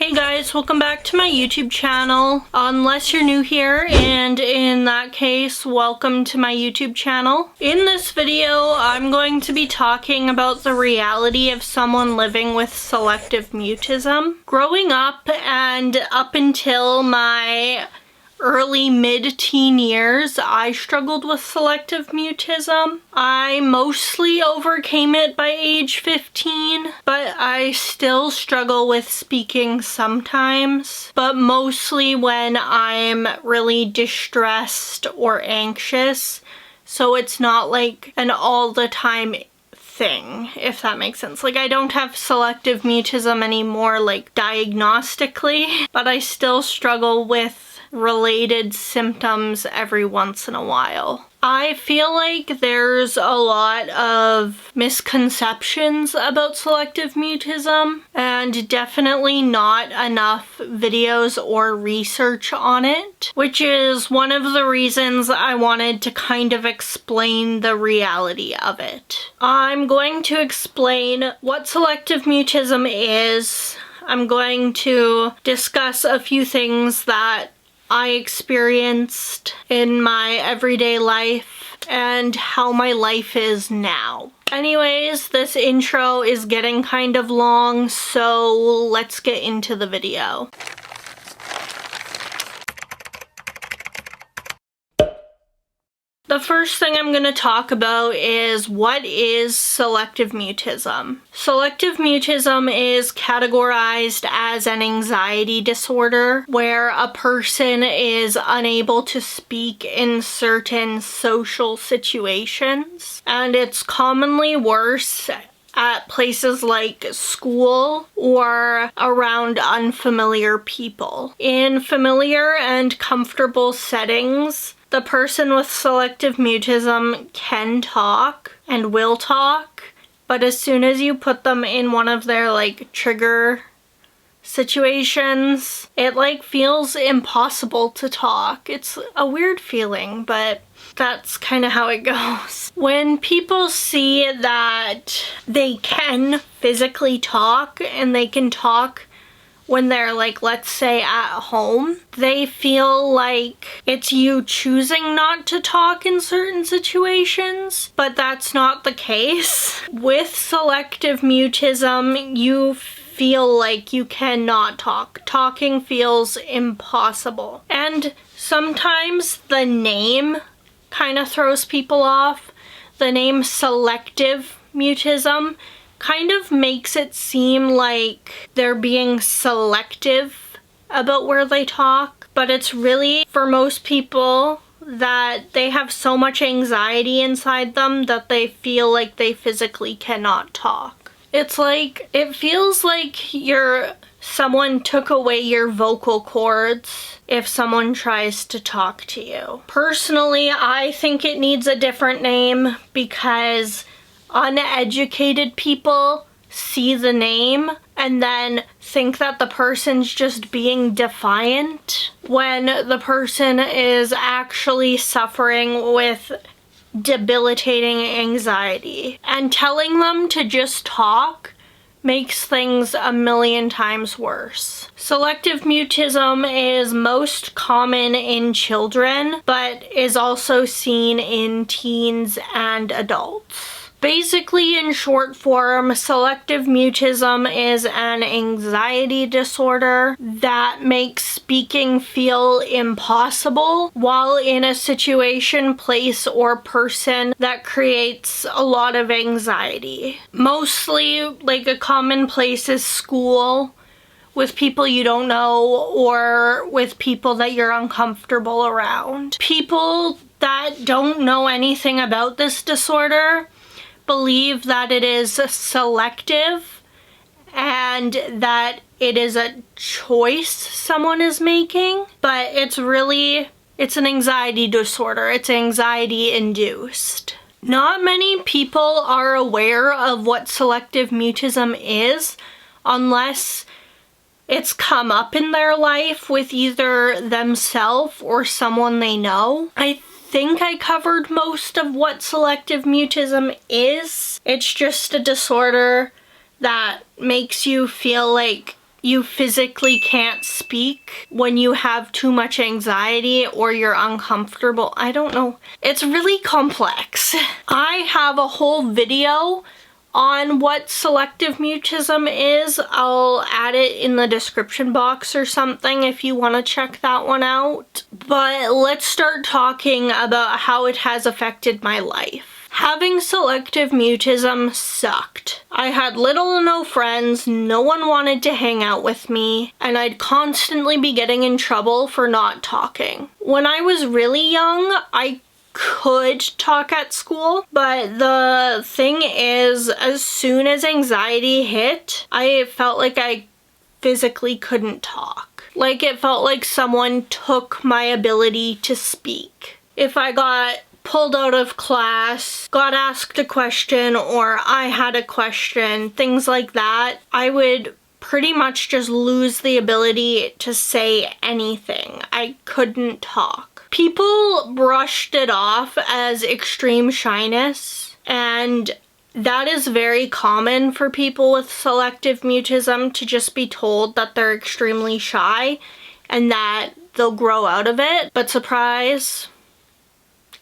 Hey guys, welcome back to my YouTube channel. Unless you're new here, and in that case, welcome to my YouTube channel. In this video, I'm going to be talking about the reality of someone living with selective mutism. Growing up and up until my early mid-teen years, I struggled with selective mutism. I mostly overcame it by age 15, but I still struggle with speaking sometimes, but mostly when I'm really distressed or anxious, so it's not like an all the time thing, if that makes sense. Like, I don't have selective mutism anymore, like diagnostically, but I still struggle with related symptoms every once in a while. I feel like there's a lot of misconceptions about selective mutism and definitely not enough videos or research on it, which is one of the reasons I wanted to kind of explain the reality of it. I'm going to explain what selective mutism is. I'm going to discuss a few things that I experienced in my everyday life and how my life is now. Anyways, this intro is getting kind of long, so let's get into the video. The first thing I'm going to talk about is what is selective mutism. Selective mutism is categorized as an anxiety disorder where a person is unable to speak in certain social situations, and it's commonly worse at places like school or around unfamiliar people. In familiar and comfortable settings, the person with selective mutism can talk and will talk, but as soon as you put them in one of their like trigger situations, it like feels impossible to talk. It's a weird feeling, but that's kind of how it goes. When people see that they can physically talk and they can talk when they're like, let's say at home, they feel like it's you choosing not to talk in certain situations, but that's not the case. With selective mutism, you feel like you cannot talk. Talking feels impossible. And sometimes the name kind of throws people off. The name selective mutism kind of makes it seem like they're being selective about where they talk, but it's really, for most people, that they have so much anxiety inside them that they feel like they physically cannot talk. It's like, it feels like someone took away your vocal cords if someone tries to talk to you. Personally, I think it needs a different name because uneducated people see the name and then think that the person's just being defiant when the person is actually suffering with debilitating anxiety. And telling them to just talk makes things a million times worse. Selective mutism is most common in children, but is also seen in teens and adults. Basically, in short form, selective mutism is an anxiety disorder that makes speaking feel impossible while in a situation, place, or person that creates a lot of anxiety. Mostly, like, a common place is school, with people you don't know or with people that you're uncomfortable around. People that don't know anything about this disorder believe that it is selective and that it is a choice someone is making, but it's an anxiety disorder. It's anxiety induced. Not many people are aware of what selective mutism is unless it's come up in their life with either themselves or someone they know. I think I covered most of what selective mutism is. It's just a disorder that makes you feel like you physically can't speak when you have too much anxiety or you're uncomfortable. I don't know. It's really complex. I have a whole video on what selective mutism is. I'll add it in the description box or something if you want to check that one out. But let's start talking about how it has affected my life. Having selective mutism sucked. I had little to no friends, no one wanted to hang out with me, and I'd constantly be getting in trouble for not talking. When I was really young, I could talk at school, but the thing is, as soon as anxiety hit, I felt like I physically couldn't talk. Like it felt like someone took my ability to speak. If I got pulled out of class, got asked a question, or I had a question, things like that, I would pretty much just lose the ability to say anything. I couldn't talk. People brushed it off as extreme shyness, and that is very common for people with selective mutism, to just be told that they're extremely shy and that they'll grow out of it. But surprise,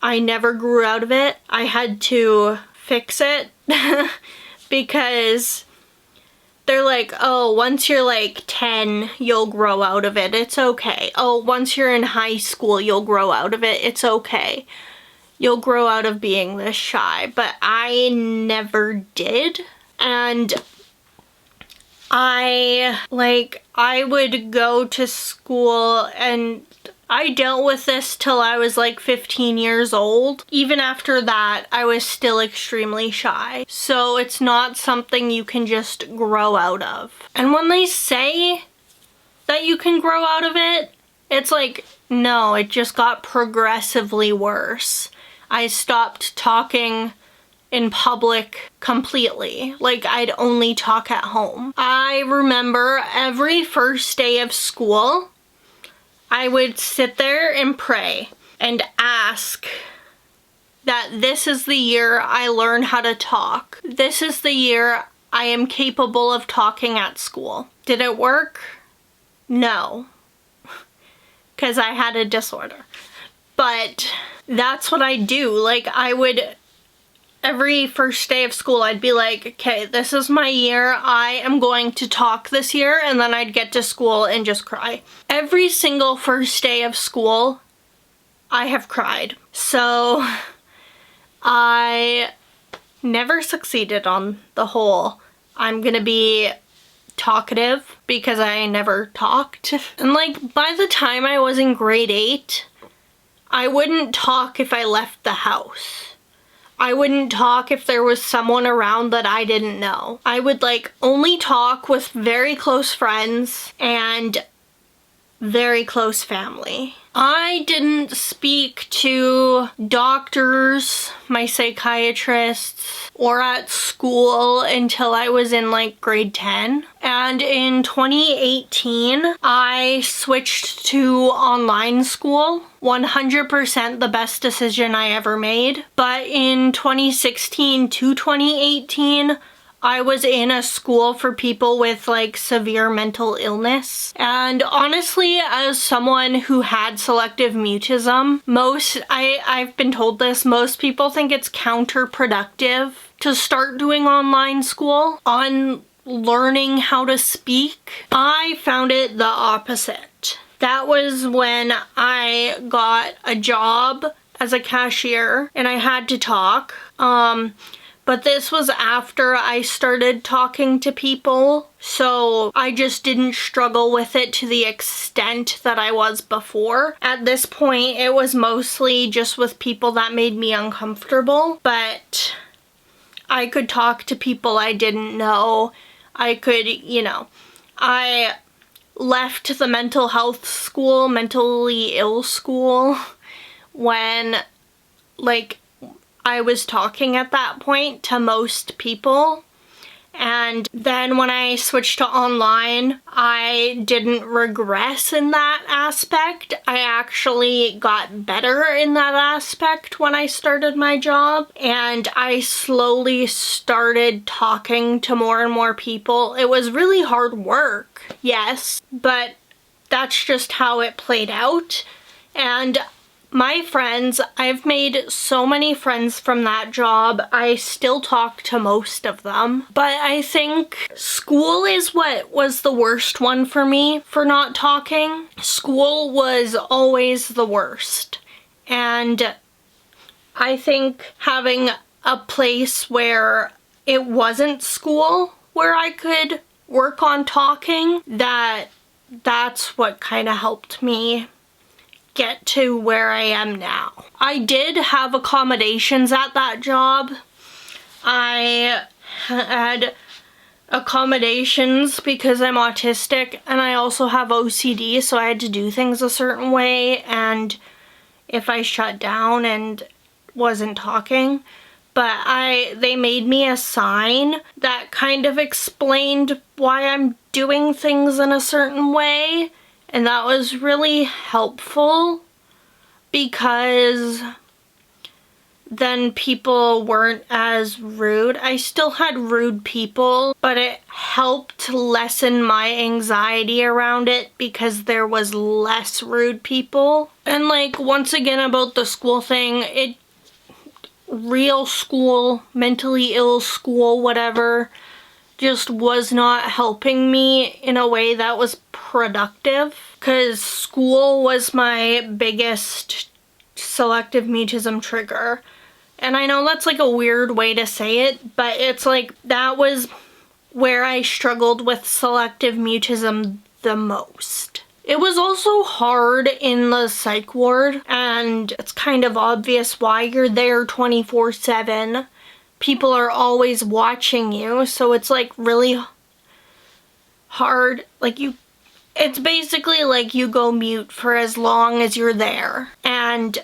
I never grew out of it. I had to fix it because they're like, oh, once you're like 10, you'll grow out of it. It's okay. Oh, once you're in high school, you'll grow out of it. It's okay. You'll grow out of being this shy. But I never did. And I would go to school, and I dealt with this till I was like 15 years old. Even after that, I was still extremely shy. So it's not something you can just grow out of. And when they say that you can grow out of it, it's like, no, it just got progressively worse. I stopped talking in public completely. Like, I'd only talk at home. I remember every first day of school, I would sit there and pray and ask that this is the year I learn how to talk. This is the year I am capable of talking at school. Did it work? No, because I had a disorder. But that's what I do. Like, I would, every first day of school, I'd be like, okay, this is my year. I am going to talk this year. And then I'd get to school and just cry. Every single first day of school, I have cried. So I never succeeded on the whole I'm gonna be talkative, because I never talked. And like, by the time I was in grade 8, I wouldn't talk if I left the house. I wouldn't talk if there was someone around that I didn't know. I would like only talk with very close friends and very close family. I didn't speak to doctors, my psychiatrists, or at school until I was in like grade 10. And in 2018, I switched to online school. 100% the best decision I ever made. But in 2016 to 2018, I was in a school for people with like severe mental illness. And honestly, as someone who had selective mutism, I've been told this, most people think it's counterproductive to start doing online school on learning how to speak. I found it the opposite. That was when I got a job as a cashier and I had to talk. But this was after I started talking to people, so I just didn't struggle with it to the extent that I was before. At this point, it was mostly just with people that made me uncomfortable, but I could talk to people I didn't know. I could, I left the mental health school, mentally ill school, when, I was talking at that point to most people. And then when I switched to online, I didn't regress in that aspect. I actually got better in that aspect when I started my job. And I slowly started talking to more and more people. It was really hard work. yes, but that's just how it played out. And my friends, I've made so many friends from that job. I still talk to most of them. But I think school is what was the worst one for me for not talking. School was always the worst. And I think having a place where it wasn't school where I could work on talking, that's what kind of helped me get to where I am now. I did have accommodations at that job. I had accommodations because I'm autistic, and I also have OCD, so I had to do things a certain way, and if I shut down and wasn't talking, but they made me a sign that kind of explained why I'm doing things in a certain way. And that was really helpful because then people weren't as rude. I still had rude people, but it helped lessen my anxiety around it because there was less rude people. And like, once again about the school thing, real school, mentally ill school, whatever, just was not helping me in a way that was productive, because school was my biggest selective mutism trigger. And I know that's like a weird way to say it, but it's like that was where I struggled with selective mutism the most. It was also hard in the psych ward, and it's kind of obvious why. You're there 24/7. People are always watching you, so it's like really hard. Like it's basically like you go mute for as long as you're there. And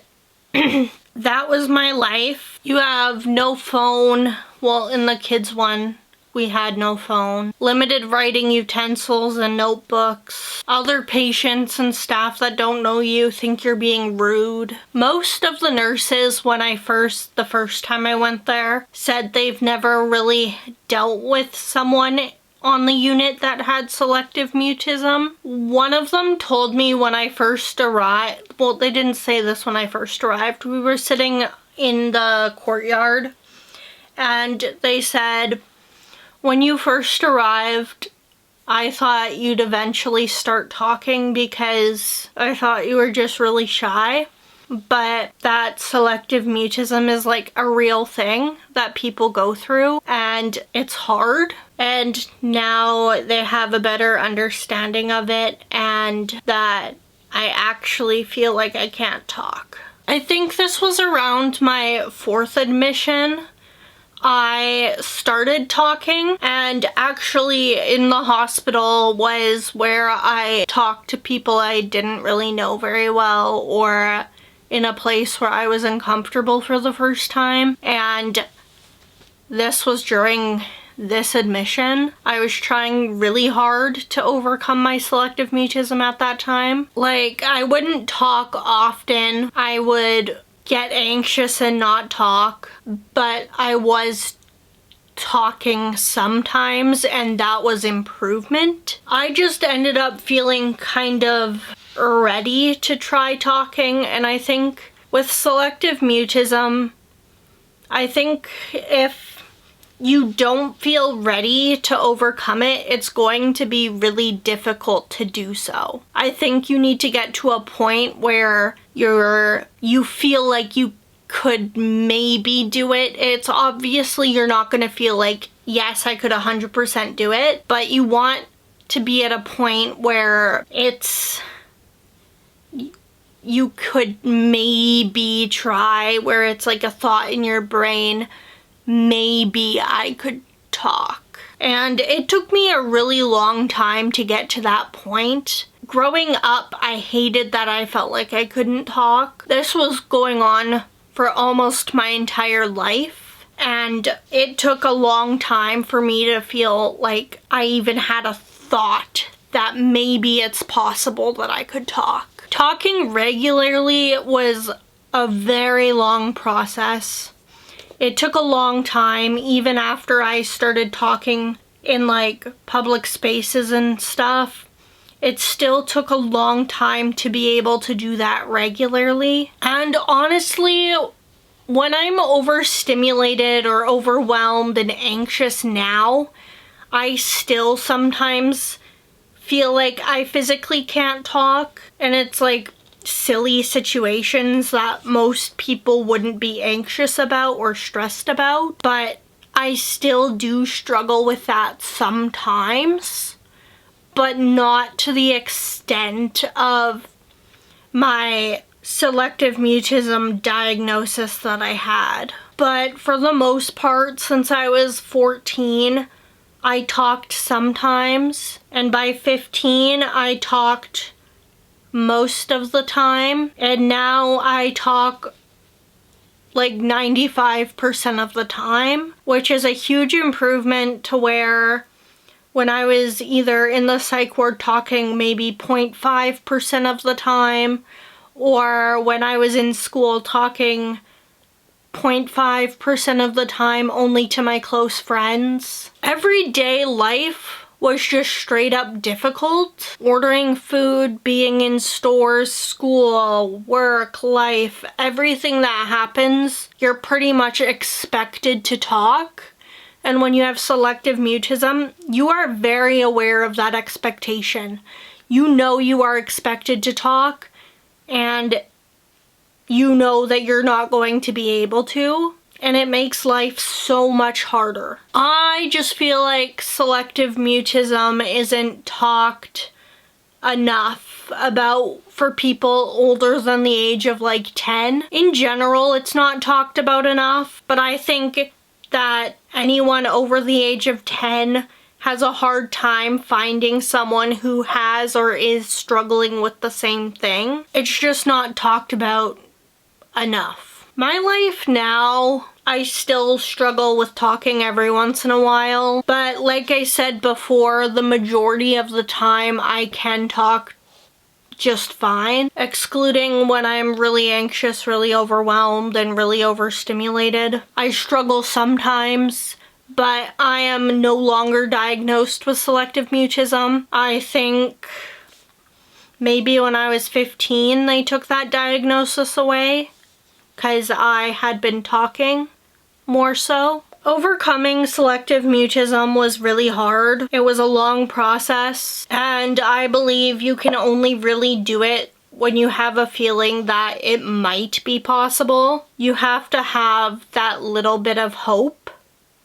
that was my life. You have no phone. Well, in the kids one, we had no phone. Limited writing utensils and notebooks. Other patients and staff that don't know you think you're being rude. Most of the nurses, the first time I went there, said they've never really dealt with someone on the unit that had selective mutism. One of them told me when I first arrived, well, they didn't say this when I first arrived. We were sitting in the courtyard, and they said, when you first arrived, I thought you'd eventually start talking because I thought you were just really shy. But that selective mutism is like a real thing that people go through, and it's hard. And now they have a better understanding of it, and that I actually feel like I can't talk. I think this was around my 4th admission. I started talking, and actually in the hospital was where I talked to people I didn't really know very well, or in a place where I was uncomfortable for the first time. And this was during this admission. I was trying really hard to overcome my selective mutism at that time. Like, I wouldn't talk often. I would get anxious and not talk, but I was talking sometimes, and that was improvement. I just ended up feeling kind of ready to try talking, and I think with selective mutism, I think if you don't feel ready to overcome it, it's going to be really difficult to do so. I think you need to get to a point where you feel like you could maybe do it. It's obviously you're not going to feel like, yes, I could 100% do it, but you want to be at a point where you could maybe try, where it's like a thought in your brain, maybe I could talk. And it took me a really long time to get to that point. Growing up, I hated that I felt like I couldn't talk. This was going on for almost my entire life, and it took a long time for me to feel like I even had a thought that maybe it's possible that I could talk. Talking regularly was a very long process. It took a long time. Even after I started talking in like public spaces and stuff, it still took a long time to be able to do that regularly. And honestly, when I'm overstimulated or overwhelmed and anxious now, I still sometimes feel like I physically can't talk, and it's like silly situations that most people wouldn't be anxious about or stressed about, but I still do struggle with that sometimes, but not to the extent of my selective mutism diagnosis that I had. But for the most part, since I was 14, I talked sometimes, and by 15, I talked most of the time, and now I talk like 95% of the time, which is a huge improvement to where when I was either in the psych ward talking maybe 0.5% of the time, or when I was in school talking 0.5% of the time only to my close friends. Everyday life was just straight up difficult. Ordering food, being in stores, school, work, life, everything that happens, you're pretty much expected to talk. And when you have selective mutism, you are very aware of that expectation. You know you are expected to talk, and you know that you're not going to be able to. And it makes life so much harder. I just feel like selective mutism isn't talked enough about for people older than the age of like 10. In general, it's not talked about enough, but I think that anyone over the age of 10 has a hard time finding someone who has or is struggling with the same thing. It's just not talked about enough. My life now, I still struggle with talking every once in a while, but like I said before, the majority of the time I can talk just fine, excluding when I'm really anxious, really overwhelmed, and really overstimulated. I struggle sometimes, but I am no longer diagnosed with selective mutism. I think maybe when I was 15 they took that diagnosis away, because I had been talking more so. Overcoming selective mutism was really hard. It was a long process, and I believe you can only really do it when you have a feeling that it might be possible. You have to have that little bit of hope,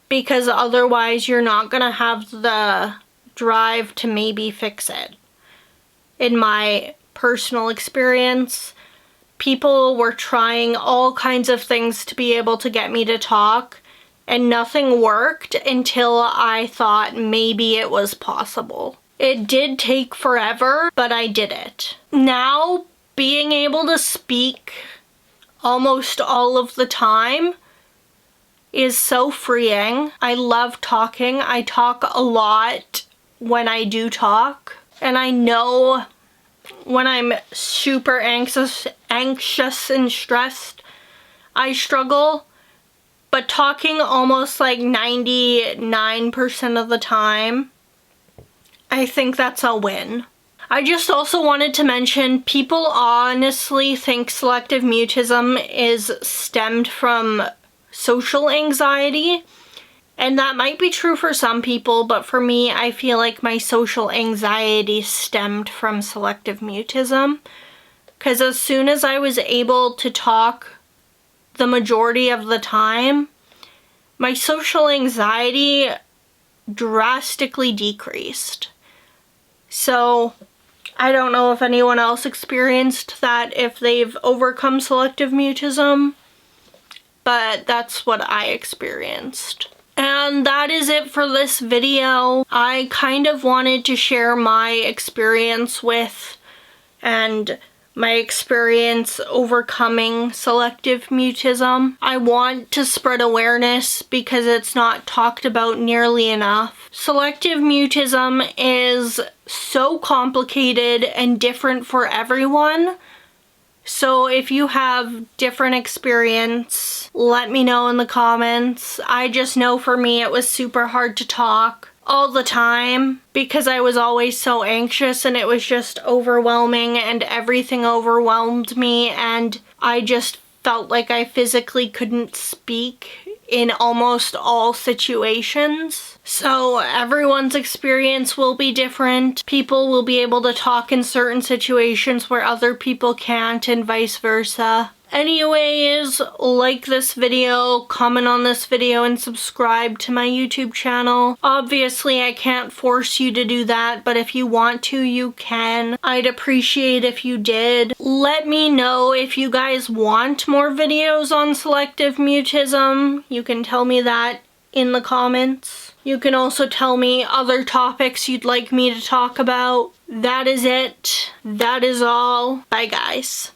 because otherwise you're not gonna have the drive to maybe fix it. In my personal experience, people were trying all kinds of things to be able to get me to talk, and nothing worked until I thought maybe it was possible. It did take forever, but I did it. Now, being able to speak almost all of the time is so freeing. I love talking. I talk a lot when I do talk, and I know when I'm super anxious and stressed, I struggle, but talking almost like 99% of the time, I think that's a win. I just also wanted to mention, people honestly think selective mutism is stemmed from social anxiety. And that might be true for some people, but for me, I feel like my social anxiety stemmed from selective mutism. Because as soon as I was able to talk the majority of the time, my social anxiety drastically decreased. So I don't know if anyone else experienced that, if they've overcome selective mutism, but that's what I experienced. And that is it for this video. I kind of wanted to share my experience with and my experience overcoming selective mutism. I want to spread awareness because it's not talked about nearly enough. Selective mutism is so complicated and different for everyone. So if you have different experience, let me know in the comments. I just know for me it was super hard to talk. all the time because I was always so anxious and it was just overwhelming and everything overwhelmed me and I just felt like I physically couldn't speak in almost all situations. So everyone's experience will be different. People will be able to talk in certain situations where other people can't and vice versa. Anyways, like this video, comment on this video, and subscribe to my YouTube channel. Obviously, I can't force you to do that, but if you want to, you can. I'd appreciate if you did. Let me know if you guys want more videos on selective mutism. You can tell me that in the comments. You can also tell me other topics you'd like me to talk about. That is it. That is all. Bye, guys.